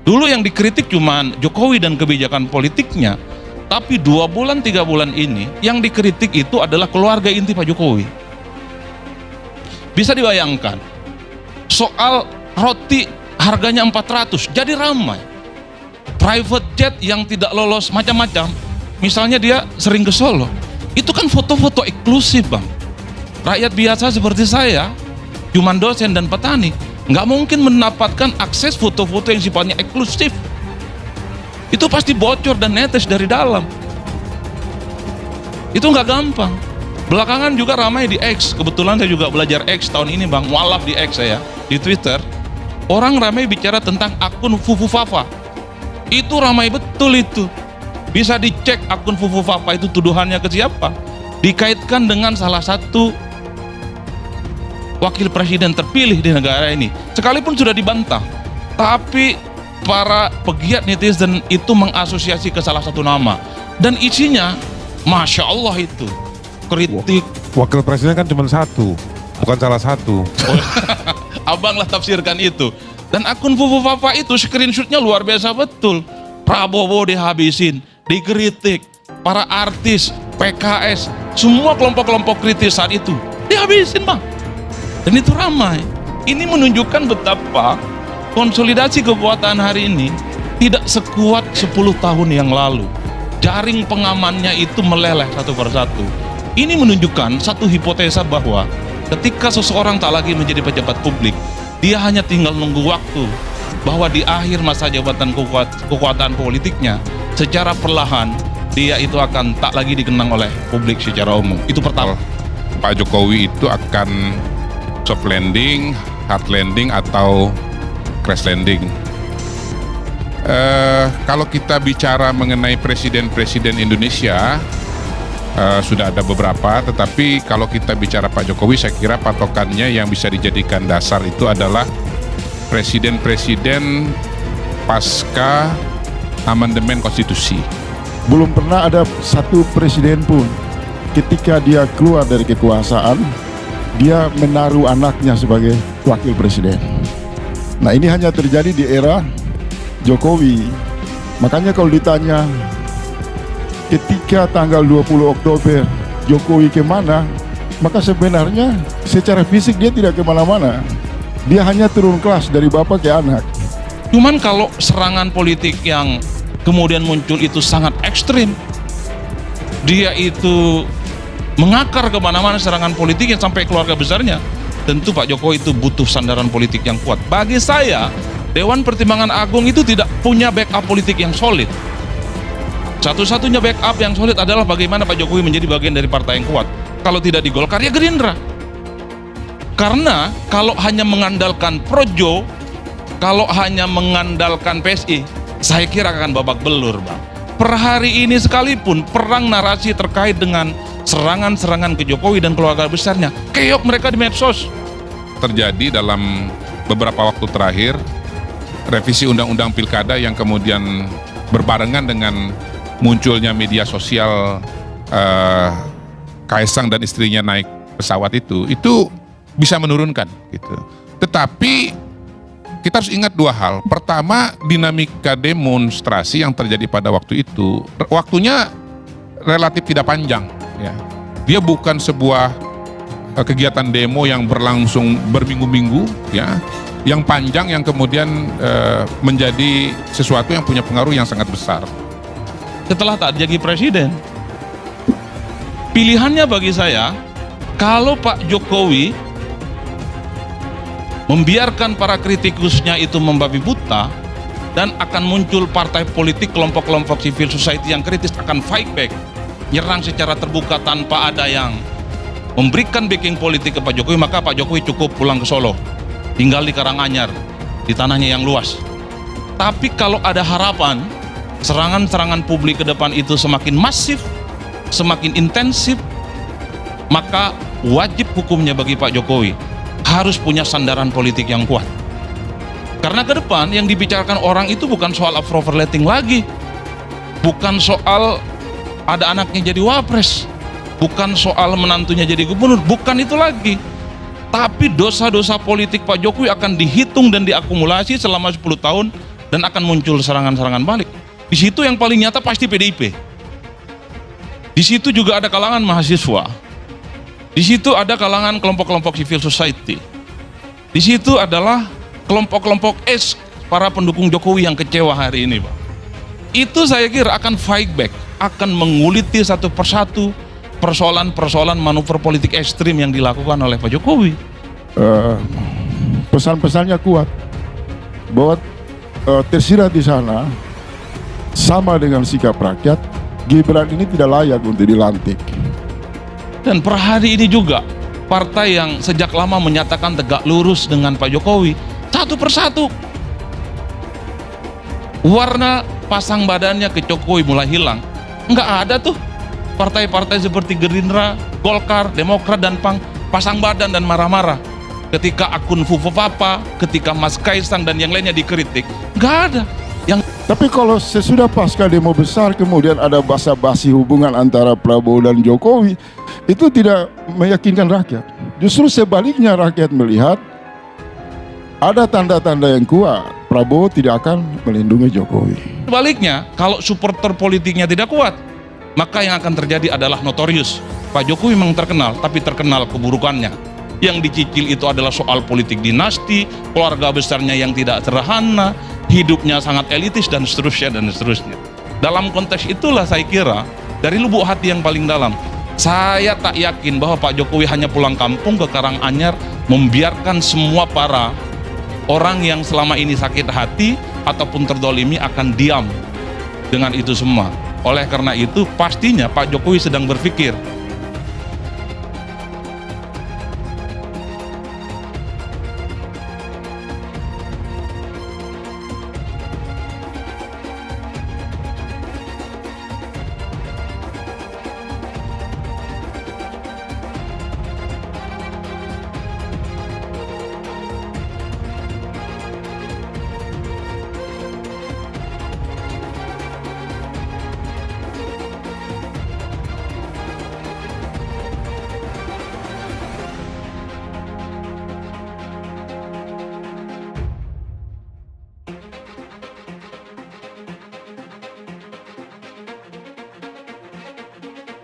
Dulu yang dikritik cuman Jokowi dan kebijakan politiknya, tapi 2 bulan 3 bulan ini yang dikritik itu adalah keluarga inti Pak Jokowi. Bisa dibayangkan, soal roti harganya 400 jadi ramai. Private jet yang tidak lolos macam-macam, misalnya dia sering ke Solo, itu kan foto-foto eksklusif bang. Rakyat biasa seperti saya, cuman dosen dan petani, nggak mungkin mendapatkan akses foto-foto yang sifatnya eksklusif. Itu pasti bocor dan netes dari dalam. Itu nggak gampang. Belakangan juga ramai di X, kebetulan saya juga belajar X tahun ini bang, mualaf di X saya, di Twitter. Orang ramai bicara tentang akun Fufu Fafa. Itu ramai betul itu. Bisa dicek akun Fufu Fafa itu tuduhannya ke siapa. Dikaitkan dengan salah satu wakil presiden terpilih di negara ini. Sekalipun sudah dibantah, tapi para pegiat netizen itu mengasosiasi ke salah satu nama. Dan isinya, Masya Allah itu, kritik. Wakil presiden kan cuma satu, bukan salah satu. Abang lah tafsirkan itu. Dan akun Fufu Fafa itu screenshotnya luar biasa betul. Prabowo dihabisin, dikritik, para artis, PKS, semua kelompok-kelompok kritis saat itu dihabisin bang. Dan itu ramai. Ini menunjukkan betapa konsolidasi kekuatan hari ini tidak sekuat 10 tahun yang lalu. Jaring pengamannya itu meleleh satu persatu. Ini menunjukkan satu hipotesa bahwa ketika seseorang tak lagi menjadi pejabat publik, dia hanya tinggal nunggu waktu bahwa di akhir masa jabatan kekuatan politiknya, secara perlahan dia itu akan tak lagi dikenang oleh publik secara umum. Itu pertama. Pak Jokowi itu akan soft landing, hard landing, atau crash landing. Kalau kita bicara mengenai presiden-presiden Indonesia, sudah ada beberapa, tetapi kalau kita bicara Pak Jokowi, saya kira patokannya yang bisa dijadikan dasar itu adalah presiden-presiden pasca amandemen konstitusi. Belum pernah ada satu presiden pun ketika dia keluar dari kekuasaan, dia menaruh anaknya sebagai wakil presiden. Nah, ini hanya terjadi di era Jokowi. Makanya kalau ditanya ketika tanggal 20 Oktober Jokowi kemana, maka sebenarnya secara fisik dia tidak kemana-mana. Dia hanya turun kelas dari bapak ke anak. Cuman kalau serangan politik yang kemudian muncul itu sangat ekstrim, dia itu mengakar kemana-mana serangan politik yang sampai keluarga besarnya, tentu Pak Jokowi itu butuh sandaran politik yang kuat. Bagi saya, Dewan Pertimbangan Agung itu tidak punya backup politik yang solid. Satu-satunya backup yang solid adalah bagaimana Pak Jokowi menjadi bagian dari partai yang kuat. Kalau tidak di Golkar, ya Gerindra. Karena kalau hanya mengandalkan Projo, kalau hanya mengandalkan PSI, saya kira akan babak belur, Bang. Per hari ini sekalipun perang narasi terkait dengan serangan-serangan ke Jokowi dan keluarga besarnya, keok mereka di medsos. Terjadi dalam beberapa waktu terakhir, revisi undang-undang pilkada yang kemudian berbarengan dengan munculnya media sosial, Kaisang dan istrinya naik pesawat itu bisa menurunkan gitu. Tetapi kita harus ingat 2 hal. Pertama, dinamika demonstrasi yang terjadi pada waktu itu, waktunya relatif tidak panjang ya. Dia bukan sebuah kegiatan demo yang berlangsung berminggu-minggu ya, yang panjang, yang kemudian menjadi sesuatu yang punya pengaruh yang sangat besar. Setelah tak jadi presiden, pilihannya bagi saya, kalau Pak Jokowi membiarkan para kritikusnya itu membabi buta, dan akan muncul partai politik, kelompok-kelompok civil society yang kritis akan fight back, nyerang secara terbuka tanpa ada yang memberikan backing politik ke Pak Jokowi, maka Pak Jokowi cukup pulang ke Solo, tinggal di Karanganyar, di tanahnya yang luas. Tapi kalau ada harapan serangan-serangan publik ke depan itu semakin masif, semakin intensif, maka wajib hukumnya bagi Pak Jokowi harus punya sandaran politik yang kuat. Karena ke depan yang dibicarakan orang itu bukan soal approval rating lagi, bukan soal ada anaknya jadi wapres, bukan soal menantunya jadi gubernur, bukan itu lagi. Tapi dosa-dosa politik Pak Jokowi akan dihitung dan diakumulasi selama 10 tahun dan akan muncul serangan-serangan balik. Di situ yang paling nyata pasti PDIP. Di situ juga ada kalangan mahasiswa. Di situ ada kalangan kelompok-kelompok civil society. Di situ adalah kelompok-kelompok para pendukung Jokowi yang kecewa hari ini, Pak. Itu saya kira akan fight back, akan menguliti satu persatu persoalan-persoalan manuver politik ekstrim yang dilakukan oleh Pak Jokowi. Pesan-pesannya kuat bahwa tersirat di sana sama dengan sikap rakyat, Gibran ini tidak layak untuk dilantik. Dan per hari ini juga partai yang sejak lama menyatakan tegak lurus dengan Pak Jokowi, satu persatu warna pasang badannya ke Jokowi mulai hilang. Nggak ada tuh partai-partai seperti Gerindra, Golkar, Demokrat, dan PAN pasang badan dan marah-marah ketika akun Fufopapa, ketika Mas Kaisang dan yang lainnya dikritik. Nggak ada. Tapi kalau sesudah pasca demo besar kemudian ada basa-basi hubungan antara Prabowo dan Jokowi, itu tidak meyakinkan rakyat. Justru sebaliknya, rakyat melihat ada tanda-tanda yang kuat Prabowo tidak akan melindungi Jokowi. Sebaliknya, kalau supporter politiknya tidak kuat, maka yang akan terjadi adalah notorious. Pak Jokowi memang terkenal, tapi terkenal keburukannya. Yang dicicil itu adalah soal politik dinasti, keluarga besarnya yang tidak sederhana, hidupnya sangat elitis, dan seterusnya dan seterusnya. Dalam konteks itulah saya kira, dari lubuk hati yang paling dalam, saya tak yakin bahwa Pak Jokowi hanya pulang kampung ke Karanganyar, membiarkan semua para orang yang selama ini sakit hati ataupun terdolimi akan diam dengan itu semua. Oleh karena itu pastinya Pak Jokowi sedang berpikir